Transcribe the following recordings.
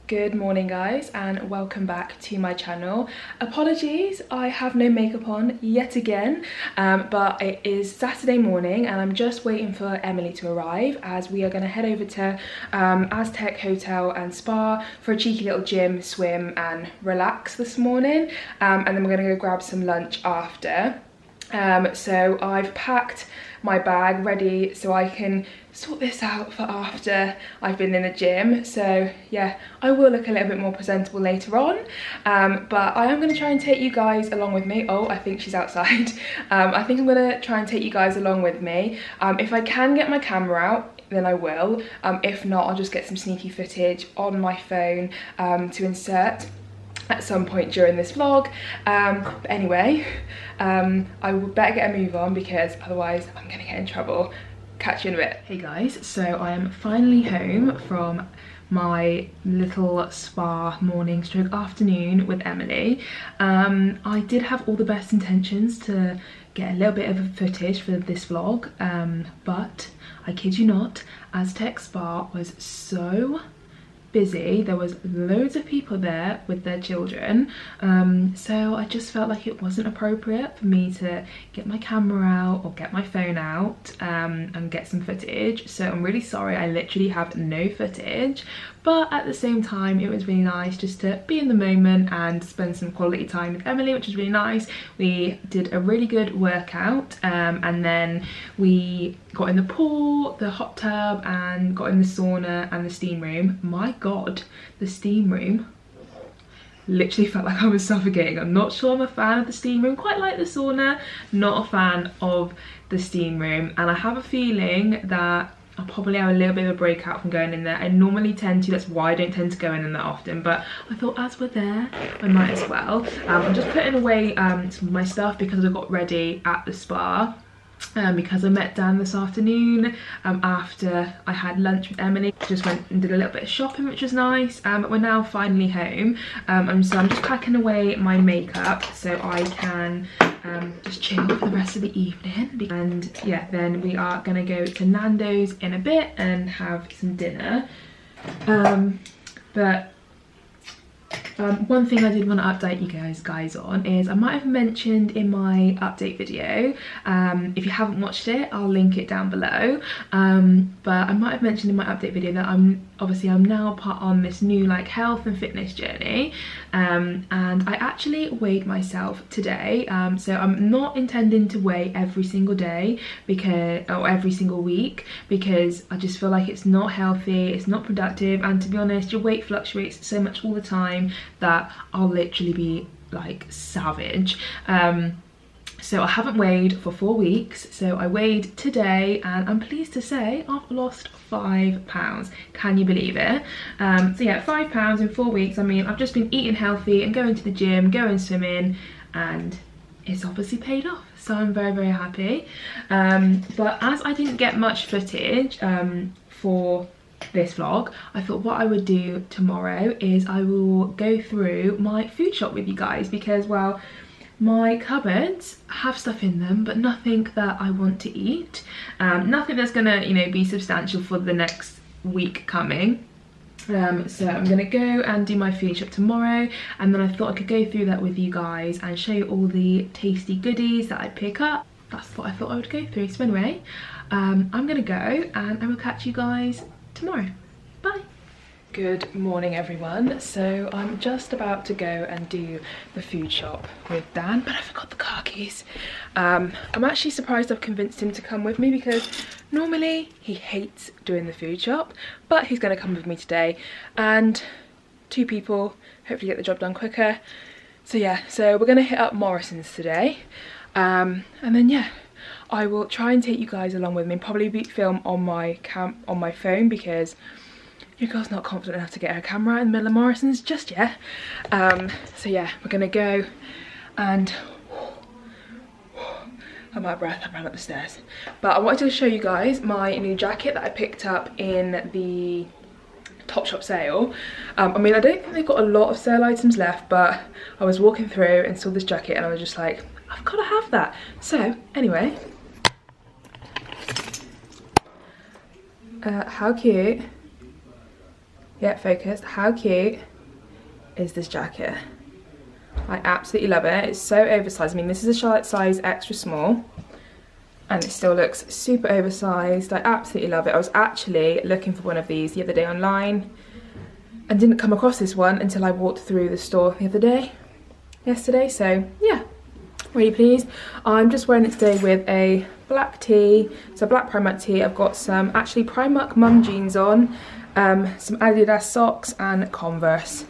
Good morning guys, and welcome back to my channel. Apologies, I have no makeup on yet again, but it is Saturday morning and I'm just waiting for Emily to arrive as we are going to head over to Aztec Hotel and Spa for a cheeky little gym, swim and relax this morning, and then we're going to go grab some lunch after. So I've packed my bag ready so I can sort this out for after I've been in the gym. So yeah, I will look a little bit more presentable later on, but I am going to try and take you guys along with me. Oh, I think she's outside. I think I'm going to try and take you guys along with me. If I can get my camera out, then I will. If not, I'll just get some sneaky footage on my phone to insert at some point during this vlog. But anyway, I will better get a move on because otherwise I'm gonna get in trouble. Catch you in a bit. Hey guys, so I am finally home from my little spa morning stroke afternoon with Emily. I did have all the best intentions to get a little bit of footage for this vlog, but I kid you not, Aztec Spa was so busy. There was loads of people there with their children, so I just felt like it wasn't appropriate for me to get my camera out or get my phone out and get some footage. So I'm really sorry I literally have no footage, but at the same time it was really nice just to be in the moment and spend some quality time with Emily, which was really nice. We did a really good workout, and then we got in the pool, the hot tub, and got in the sauna and the steam room. My god, the steam room literally felt like I was suffocating. I'm not sure I'm a fan of the steam room. Quite like the sauna, not a fan of the steam room, and I have a feeling that I'll probably have a little bit of a breakout from going in there. I normally tend to, that's why I don't tend to go in that often, but I thought as we're there, I might as well. I'm just putting away some of my stuff because I got ready at the spa. Because I met Dan this afternoon after I had lunch with Emily. Just went and did a little bit of shopping, which was nice, but we're now finally home, and so I'm just packing away my makeup so I can just chill for the rest of the evening. And yeah, then we are gonna go to Nando's in a bit and have some dinner, but one thing I did want to update you guys on is I might have mentioned in my update video, if you haven't watched it I'll link it down below, but I might have mentioned in my update video that I'm now part on this new like health and fitness journey, and I actually weighed myself today, so I'm not intending to weigh every single day or every single week, because I just feel like it's not healthy, it's not productive, and to be honest your weight fluctuates so much all the time that I'll literally be like savage. So I haven't weighed for 4 weeks, so I weighed today and I'm pleased to say I've lost 5 pounds. Can you believe it? So yeah, 5 pounds in 4 weeks. I mean, I've just been eating healthy and going to the gym, going swimming, and it's obviously paid off, so I'm very, very happy. But as I didn't get much footage for this vlog, I thought what I would do tomorrow is I will go through my food shop with you guys, because well, my cupboards have stuff in them but nothing that I want to eat, nothing that's gonna, you know, be substantial for the next week coming. So I'm gonna go and do my food shop tomorrow, and then I thought I could go through that with you guys and show you all the tasty goodies that I pick up. That's what I thought I would go through. So anyway, I'm gonna go and I will catch you guys tomorrow. Bye. Good morning everyone. So I'm just about to go and do the food shop with Dan, but I forgot the car keys. I'm actually surprised I've convinced him to come with me, because normally he hates doing the food shop, but he's going to come with me today, and 2 people hopefully get the job done quicker. So yeah, so we're going to hit up Morrisons today, and then yeah, I will try and take you guys along with me, probably film on my phone, because your girl's not confident enough to get her camera out in the middle of Morrisons just yet. So yeah, we're gonna go, and I'm out of breath, I ran up the stairs. But I wanted to show you guys my new jacket that I picked up in the Topshop sale. I mean, I don't think they've got a lot of sale items left, but I was walking through and saw this jacket and I was just like, I've got to have that. So anyway, how cute Yeah, focused. How cute is this jacket? I absolutely love it. It's so oversized. I mean, this is a Charlotte size extra small, and it still looks super oversized. I absolutely love it. I was actually looking for one of these the other day online and didn't come across this one until I walked through the store the other day, yesterday. So yeah, really pleased. I'm just wearing it today with a black tee, so black Primark tee. I've got some actually Primark mum jeans on, some Adidas socks and Converse.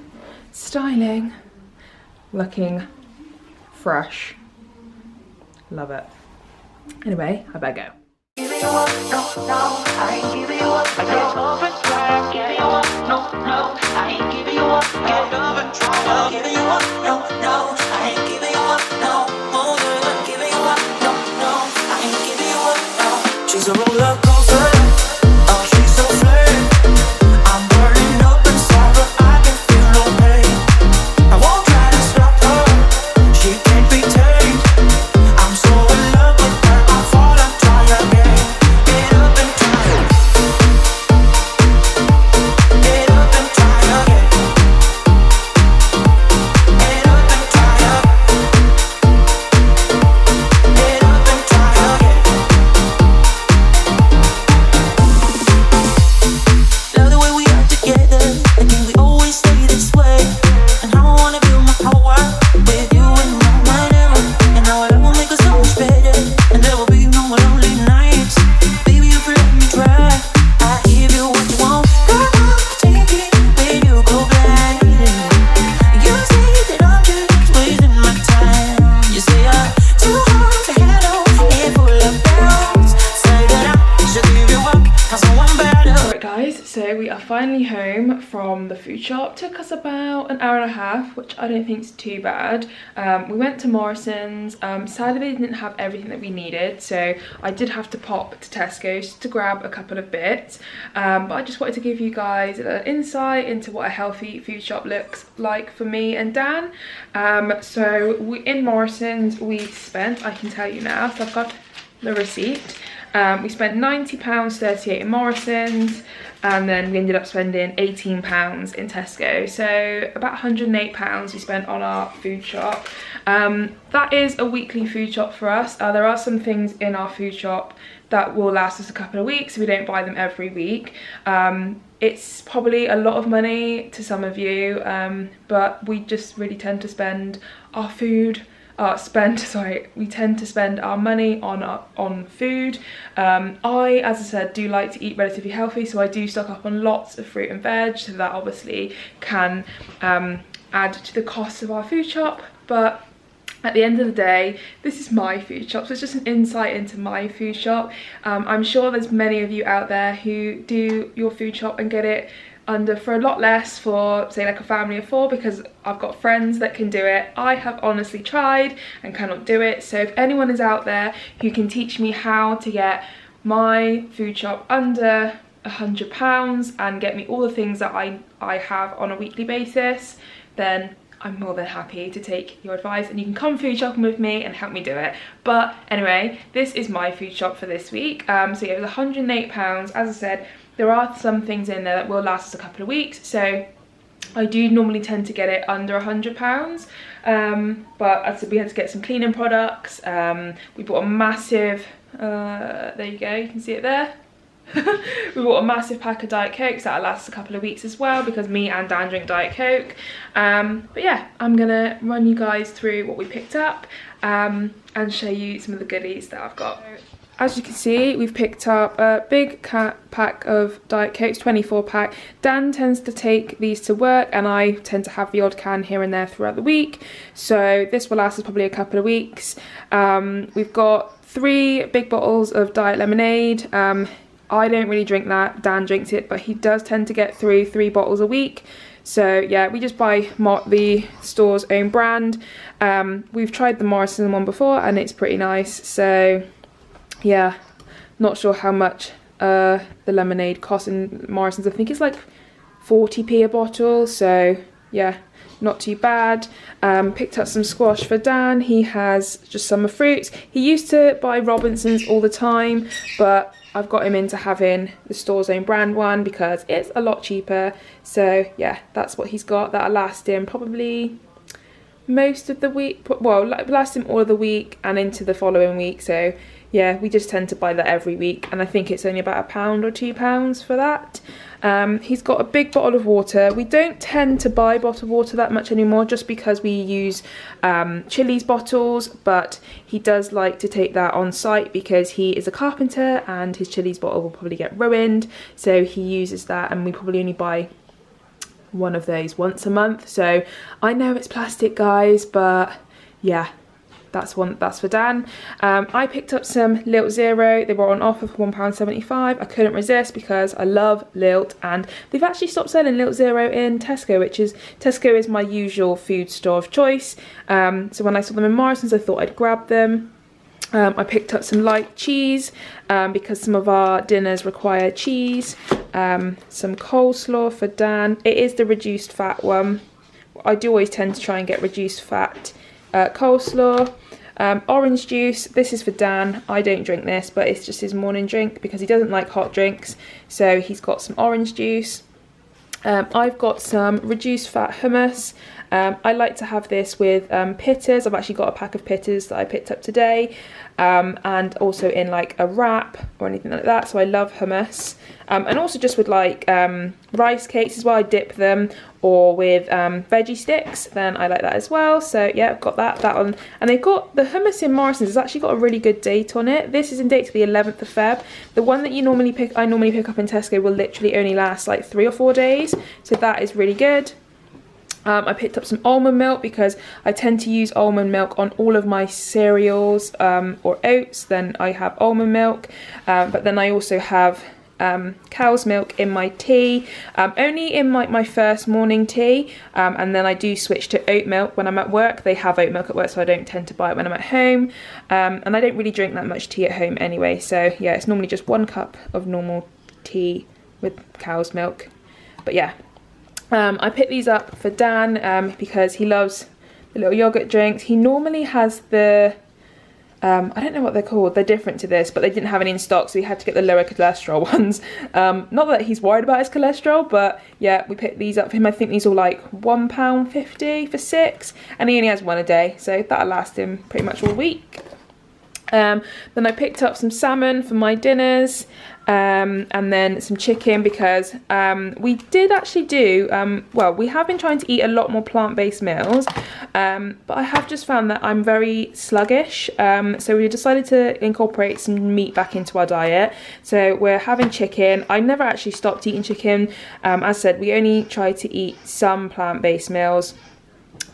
Styling, looking fresh. Love it. Anyway, I better go. Giving you up, no, no, I ain't giving you up. I get love and try, giving you up, no, no, I ain't giving you up. Get love and try, giving you up, no, no, I ain't giving you up, no, oh, yeah, giving you up, no, no, I ain't giving you up, no. She's a roller coaster, oh, she's so flame. I'm burning up inside, but I can feel no pain. I won't try to stop her, she can't be tamed. I'm so in love with her, I fall and try again. Get up and try, get up and try again. Get up and try again. Get up and try again. Love the way we are together, I think we always stay this way. And I wanna build my whole world with you and no one ever. And our love will make us so much better, and there will be no more lonely nights. Baby, if you let me try, I give you what you want. Girl, I'll take it when you go blind. You say that I'm just wasting my time. You say I'm too hard to handle and full of doubts. Say that I should give you up, cause I'm better. Alright guys, so we are finally home from the food shop. Took us about an hour and a half, which I don't think is too bad. We went to Morrisons. Sadly they didn't have everything that we needed, so I did have to pop to Tesco's to grab a couple of bits. But I just wanted to give you guys an insight into what a healthy food shop looks like for me and Dan. So in Morrisons we spent, I can tell you now, so I've got the receipt. We spent £90.38 in Morrisons, and then we ended up spending £18 in Tesco. So about £108 we spent on our food shop. That is a weekly food shop for us. There are some things in our food shop that will last us a couple of weeks. We don't buy them every week. It's probably a lot of money to some of you, but we just really tend to spend our food we tend to spend our money on food. I, as I said, do like to eat relatively healthy, so I do stock up on lots of fruit and veg, so that obviously can add to the cost of our food shop. But at the end of the day, this is my food shop, so it's just an insight into my food shop. I'm sure there's many of you out there who do your food shop and get it under for a lot less for, say, like a family of 4, because I've got friends that can do it. I have honestly tried and cannot do it. So if anyone is out there who can teach me how to get my food shop under £100 and get me all the things that I have on a weekly basis, then I'm more than happy to take your advice, and you can come food shopping with me and help me do it. But anyway, this is my food shop for this week. So yeah, it was £108. As I said, there are some things in there that will last us a couple of weeks, so I do normally tend to get it under £100. But as I said, we had to get some cleaning products. We bought a massive, there you go, you can see it there. We bought a massive pack of Diet Cokes that'll last a couple of weeks as well, because me and Dan drink Diet Coke. But yeah, I'm gonna run you guys through what we picked up and show you some of the goodies that I've got. As you can see, we've picked up a big pack of Diet Cokes, 24 pack. Dan tends to take these to work, and I tend to have the odd can here and there throughout the week. So this will last us probably a couple of weeks. We've got 3 big bottles of Diet Lemonade. I don't really drink that, Dan drinks it, but he does tend to get through 3 bottles a week. So yeah, we just buy the store's own brand. We've tried the Morrison one before and it's pretty nice. So yeah, not sure how much the lemonade costs in Morrisons. I think it's like 40p a bottle, so yeah, not too bad. Picked up some squash for Dan. He has just summer fruits. He used to buy Robinsons all the time, but I've got him into having the store's own brand one because it's a lot cheaper. So yeah, that's what he's got. That'll last him probably most of the week. Well, last him all of the week and into the following week. So yeah, we just tend to buy that every week, and I think it's only about £1 or £2 for that. He's got a big bottle of water. We don't tend to buy bottled water that much anymore just because we use Chilly's bottles, but he does like to take that on site because he is a carpenter and his Chilly's bottle will probably get ruined, so he uses that, and we probably only buy one of those once a month. So I know it's plastic, guys, but yeah, that's for Dan. I picked up some Lilt Zero. They were on offer for £1.75. I couldn't resist because I love Lilt, and they've actually stopped selling Lilt Zero in Tesco, Tesco is my usual food store of choice. So when I saw them in Morrisons, I thought I'd grab them. I picked up some light cheese because some of our dinners require cheese. Some coleslaw for Dan. It is the reduced fat one. I do always tend to try and get reduced fat coleslaw. Orange juice. This is for Dan. I don't drink this, but it's just his morning drink because he doesn't like hot drinks, so he's got some orange juice. I've got some reduced fat hummus. I like to have this with pitters. I've actually got a pack of pitters that I picked up today, and also in like a wrap or anything like that, so I love hummus. And also just with like rice cakes as well, I dip them, or with veggie sticks, then I like that as well. So yeah, I've got that one. And they've got the hummus in Morrisons, has actually got a really good date on it. This is in date to the 11th of Feb. The one that I normally pick up in Tesco will literally only last like 3 or 4 days, so that is really good. I picked up some almond milk because I tend to use almond milk on all of my cereals or oats. Then I have almond milk, but then I also have cow's milk in my tea, only in my first morning tea, and then I do switch to oat milk when I'm at work. They have oat milk at work, so I don't tend to buy it when I'm at home, and I don't really drink that much tea at home anyway, so yeah, it's normally just 1 cup of normal tea with cow's milk. But yeah, I picked these up for Dan because he loves the little yogurt drinks. He normally has the I don't know what they're called, they're different to this, but they didn't have any in stock, so we had to get the lower cholesterol ones. Not that he's worried about his cholesterol, but yeah, we picked these up for him. I think these are like £1.50 for 6, and he only has one a day, so that'll last him pretty much all week. Then I picked up some salmon for my dinners, and then some chicken because we did actually do, well, we have been trying to eat a lot more plant-based meals, but I have just found that I'm very sluggish, so we decided to incorporate some meat back into our diet. So we're having chicken. I never actually stopped eating chicken. As I said, we only try to eat some plant-based meals.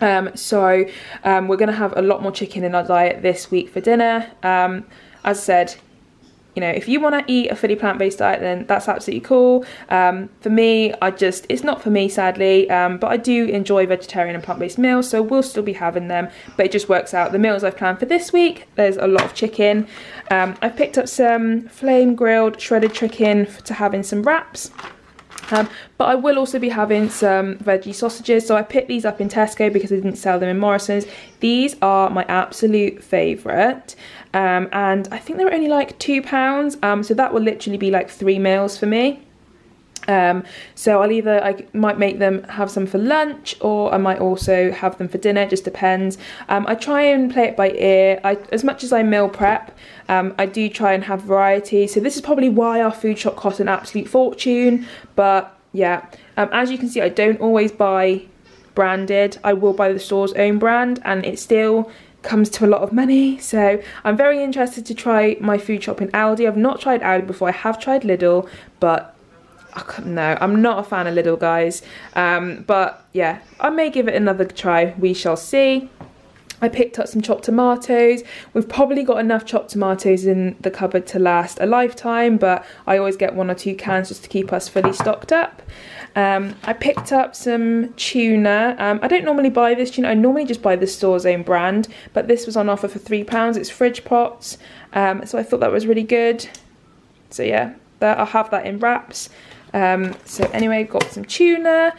So we're going to have a lot more chicken in our diet this week for dinner. As I said, you know, if you want to eat a fully plant-based diet, then that's absolutely cool. For me, it's not for me, sadly, but I do enjoy vegetarian and plant-based meals, so we'll still be having them, but it just works out. The meals I've planned for this week, there's a lot of chicken. I've picked up some flame-grilled shredded chicken to have in some wraps. But I will also be having some veggie sausages, so I picked these up in Tesco because they didn't sell them in Morrisons. These are my absolute favourite, and I think they were only like £2, so that will literally be like 3 meals for me. So I might make them, have some for lunch, or I might also have them for dinner, it just depends. I try and play it by ear. As much as I meal prep, I do try and have variety, so this is probably why our food shop costs an absolute fortune. But yeah, as you can see, I don't always buy branded. I will buy the store's own brand, and it still comes to a lot of money. So I'm very interested to try my food shop in Aldi. I've not tried Aldi before. I have tried Lidl, but no, I'm not a fan of Lidl, guys. But yeah, I may give it another try. We shall see. I picked up some chopped tomatoes. We've probably got enough chopped tomatoes in the cupboard to last a lifetime, but I always get 1 or 2 cans just to keep us fully stocked up. I picked up some tuna. I don't normally buy this tuna. I normally just buy the store's own brand, but this was on offer for £3. It's fridge pots, so I thought that was really good. So yeah, I'll have that in wraps. So anyway, got some tuna,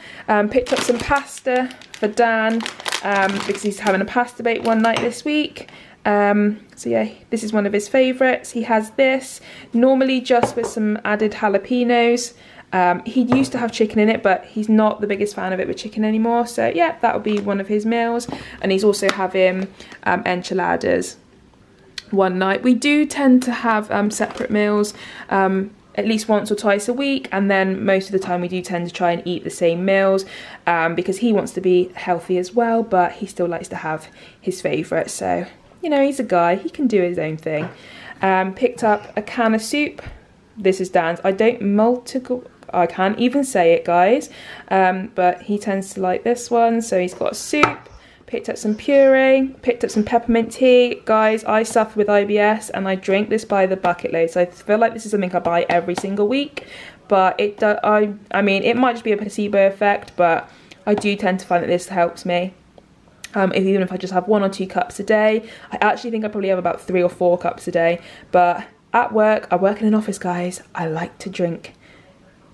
picked up some pasta for Dan, because he's having a pasta bake one night this week. So yeah, this is one of his favourites. He has this, normally just with some added jalapenos. He used to have chicken in it, but he's not the biggest fan of it with chicken anymore. So yeah, that'll be one of his meals. And he's also having enchiladas one night. We do tend to have separate meals at least once or twice a week, and then most of the time we do tend to try and eat the same meals, because he wants to be healthy as well, but he still likes to have his favourite. So, you know, he's a guy, he can do his own thing. Picked up a can of soup. This is Dan's. I can't even say it, guys, but he tends to like this one. So he's got soup, picked up some puree, picked up some peppermint tea. Guys, I suffer with IBS and I drink this by the bucket load, so I feel like this is something I buy every single week, but I mean, it might just be a placebo effect, but I do tend to find that this helps me. Even if I just have 1 or 2 cups a day. I actually think I probably have about 3 or 4 cups a day, but at work, I work in an office, guys, I like to drink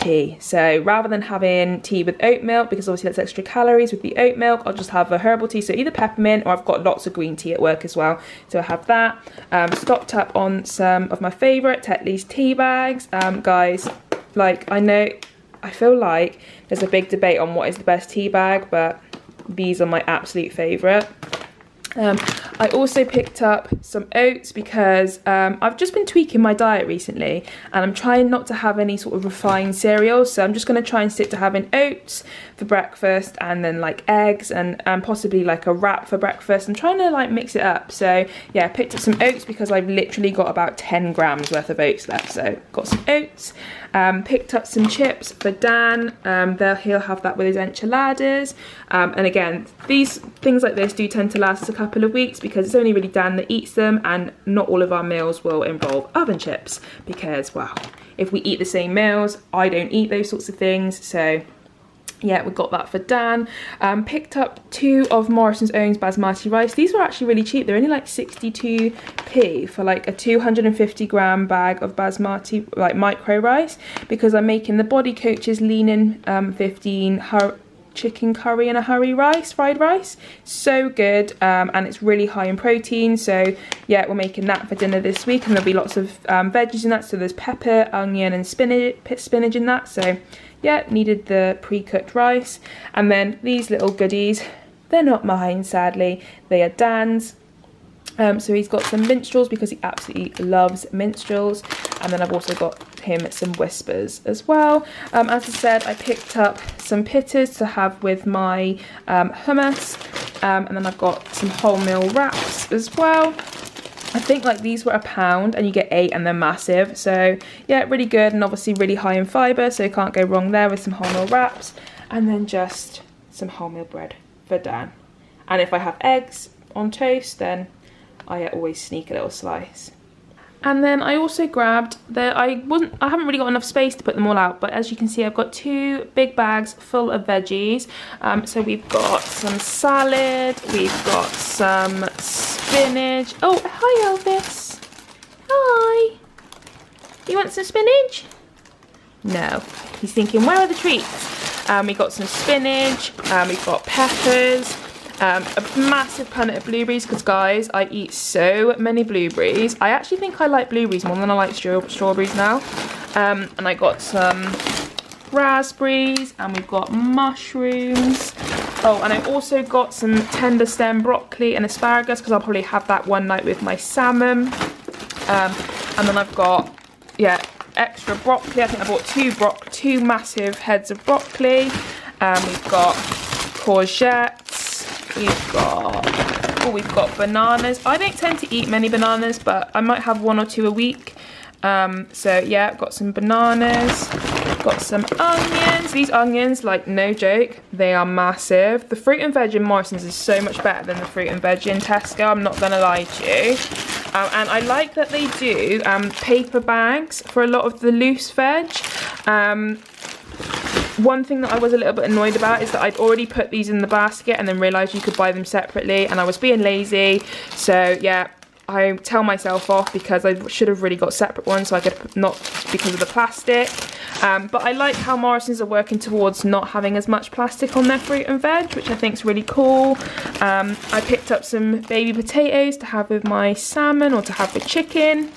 tea. So rather than having tea with oat milk, because obviously that's extra calories with the oat milk, I'll just have a herbal tea, so either peppermint, or I've got lots of green tea at work as well, so I have that. Stocked up on some of my favourite Tetley's tea bags. Guys, like, I feel like there's a big debate on what is the best tea bag, but these are my absolute favourite. I also picked up some oats because I've just been tweaking my diet recently, and I'm trying not to have any sort of refined cereals, so I'm just going to try and stick to having oats for breakfast, and then like eggs and possibly like a wrap for breakfast. I'm trying to like mix it up. So yeah, I picked up some oats because I've literally got about 10 grams worth of oats left, so got some oats. Picked up some chips for Dan. He'll have that with his enchiladas. And again, these things like this do tend to last us a couple of weeks because it's only really Dan that eats them, and not all of our meals will involve oven chips because, well, if we eat the same meals, I don't eat those sorts of things. So yeah, we got that for Dan. Picked up 2 of Morrisons' own basmati rice. These were actually really cheap. They're only like 62p for like a 250 gram bag of basmati, like micro rice, because I'm making the Body Coach's Lean In 15 chicken curry and a hurry rice, fried rice. So good, and it's really high in protein. So yeah, we're making that for dinner this week, and there'll be lots of veggies in that. So there's pepper, onion and spinach in that. So yeah, needed the pre-cooked rice. And then these little goodies, they're not mine, sadly, they are Dan's. So he's got some minstrels because he absolutely loves minstrels, and then I've also got him some Whispers as well. As I said, I picked up some pittas to have with my hummus, and then I've got some wholemeal wraps as well. I think like these were £1 and you get 8 and they're massive, so yeah, really good, and obviously really high in fibre, so you can't go wrong there with some wholemeal wraps. And then just some wholemeal bread for Dan, and if I have eggs on toast, then I always sneak a little slice. And then I also grabbed I haven't really got enough space to put them all out, but as you can see, I've got 2 big bags full of veggies. So we've got some salad, we've got some spinach. Oh, hi Elvis. Hi. You want some spinach? No. He's thinking, where are the treats? We got some spinach, we've got peppers, a massive punnet of blueberries, because guys, I eat so many blueberries. I actually think I like blueberries more than I like strawberries now. And I got some raspberries, and we've got mushrooms. Oh, and I also got some tender stem broccoli and asparagus, because I'll probably have that one night with my salmon. And then I've got, yeah, extra broccoli. I think I bought 2 massive heads of broccoli. We've got courgettes. We've got bananas. I don't tend to eat many bananas, but I might have 1 or 2 a week. So yeah, I've got some bananas, got some onions. These onions, like, no joke, they are massive. The fruit and veg in Morrisons is so much better than the fruit and veg in Tesco, I'm not gonna lie to you. And I like that they do paper bags for a lot of the loose veg. One thing that I was a little bit annoyed about is that I'd already put these in the basket and then realised you could buy them separately, and I was being lazy. So yeah, I tell myself off because I should have really got separate ones, so I could not, because of the plastic. But I like how Morrisons are working towards not having as much plastic on their fruit and veg, which I think is really cool. I picked up some baby potatoes to have with my salmon or to have with chicken.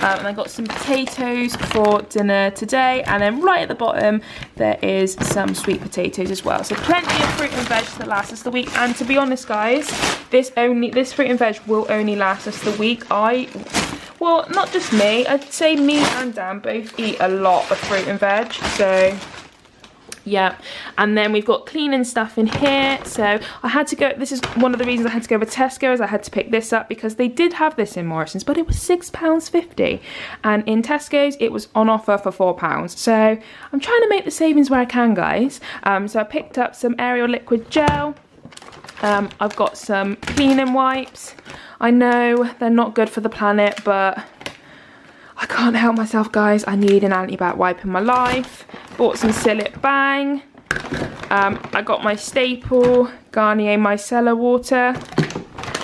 And I got some potatoes for dinner today, and then right at the bottom there is some sweet potatoes as well. So plenty of fruit and veg to last us the week. And to be honest guys, this fruit and veg will only last us the week. Well, not just me, I'd say me and Dan both eat a lot of fruit and veg, so yeah. And then we've got cleaning stuff in here, so I had to go, this is one of the reasons I had to go with Tesco, is I had to pick this up because they did have this in Morrisons, but it was £6.50, and in Tesco's it was on offer for £4. So I'm trying to make the savings where I can, guys. So I picked up some Ariel liquid gel. I've got some cleaning wipes. I know they're not good for the planet, but I can't help myself, guys. I need an anti-bac wipe in my life. Bought some Silip Bang. I got my staple Garnier micellar water,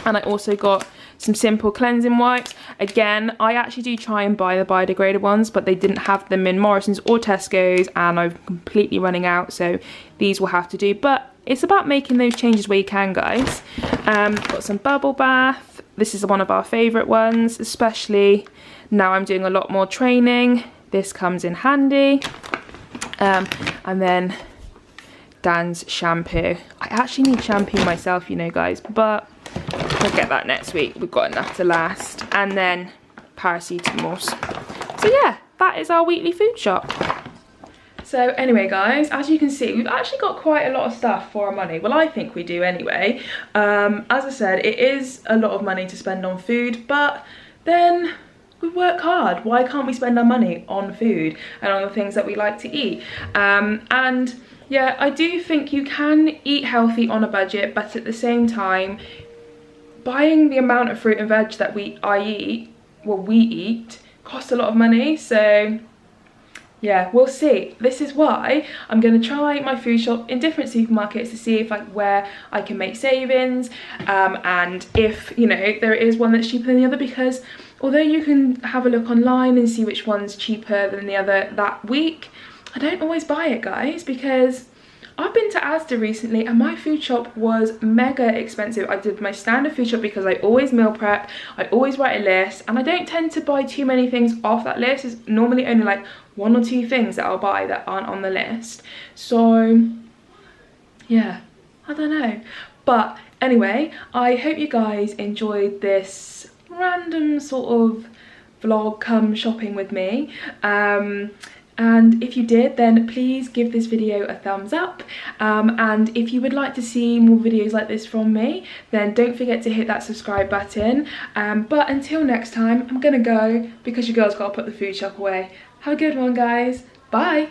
and I also got some simple cleansing wipes. Again, I actually do try and buy the biodegradable ones, but they didn't have them in Morrisons or Tesco's, and I'm completely running out, so these will have to do. But it's about making those changes where you can, guys. Got some bubble bath. This is one of our favourite ones, especially now I'm doing a lot more training. This comes in handy. And then Dan's shampoo. I actually need shampoo myself, you know, guys, but I'll get that next week. We've got enough to last. And then paracetamols. So yeah, that is our weekly food shop. So anyway guys, as you can see, we've actually got quite a lot of stuff for our money. Well, I think we do anyway. As I said, it is a lot of money to spend on food, but then we work hard. Why can't we spend our money on food and on the things that we like to eat? And yeah, I do think you can eat healthy on a budget, but at the same time, buying the amount of fruit and veg that we eat costs a lot of money. So yeah, we'll see. This is why I'm going to try my food shop in different supermarkets to see if where I can make savings, and if, you know, there is one that's cheaper than the other, because although you can have a look online and see which one's cheaper than the other that week, I don't always buy it, guys, because I've been to Asda recently and my food shop was mega expensive. I did my standard food shop because I always meal prep, I always write a list, and I don't tend to buy too many things off that list. It's normally only like 1 or 2 things that I'll buy that aren't on the list. So yeah, I don't know. But anyway, I hope you guys enjoyed this random sort of vlog come shopping with me. And if you did, then please give this video a thumbs up. And if you would like to see more videos like this from me, then don't forget to hit that subscribe button. But until next time, I'm gonna go because your girl's gotta put the food shop away. Have a good one, guys. Bye.